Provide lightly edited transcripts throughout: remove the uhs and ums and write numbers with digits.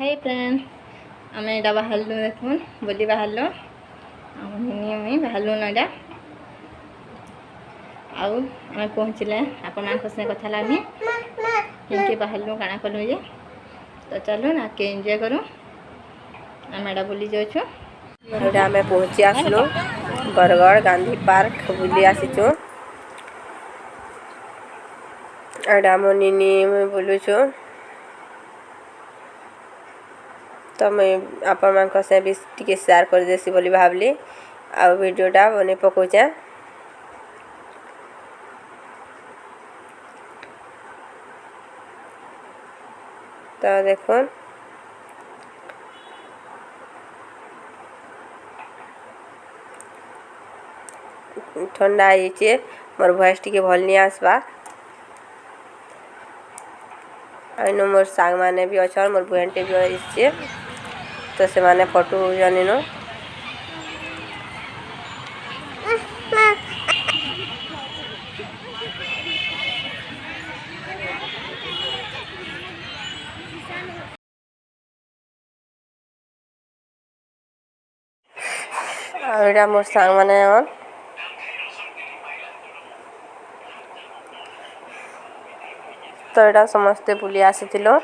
Hi friend आम एटा बाहर देखुन बोली बाहर आम बाहर ना आउ आम पहुँचले आपण से कथा लगे कि बाहर काଣା कलु जे तो चलो ना के एंजॉय करूँ आम एटा बुली जाऊँ आम पहुँची आसलु बरगढ़ गांधी पार्क बुली आसीचु एटा मो निनी मैं बुलुचु तो मैं आपण मान से भी टिके शेयर कर देसी बोली भावली आ वीडियोटा बने पकोचे तो देखो ठंडा आइए मोर वॉइस टिके भल नहीं आसबा आइनो मोर सांग माने भी अच्छा मोर बहनटे भी आइछे तो से माने फोटो जानिनो आइडा मोर सांग माने तो एटा समस्ते बुली आसीथिलो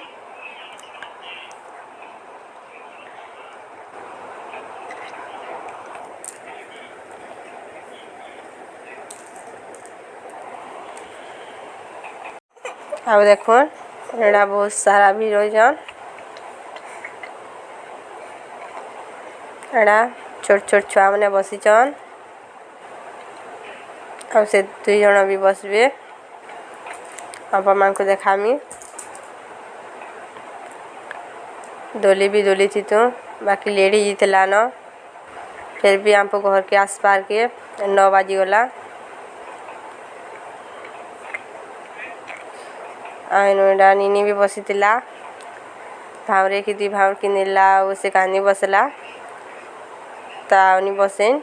अब देखो एटा बहुत सारा भी रही एटा छोट छोट छुआ मैंने बसीचन आ से 2 जन भी बसबे आप मान को देखामी डोली भी डोली थी तो बाकी लेट ही जीतला न फिर भी हमको घर के आस पार के 9 बजी गला आइनोडा निनी भी बसी थिला भावरे की दी भाव की नीला उसे कानी बसला तावनी बसेन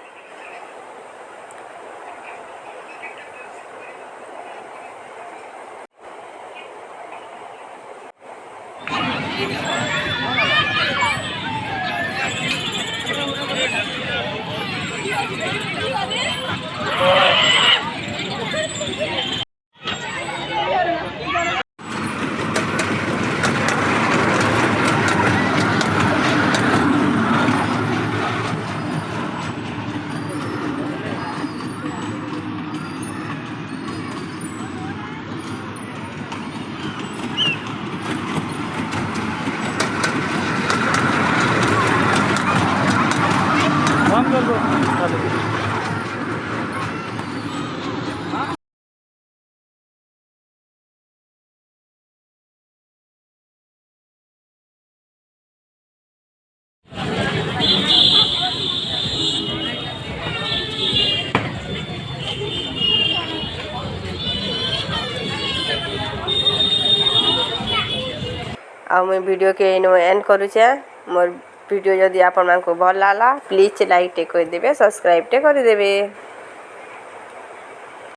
आ मैं वीडियो के एंड करूचे मोर वीडियो जदि आपण मान को भल लागला प्लीज लाइक टे कर देबे सब्सक्राइब टे कर देबे।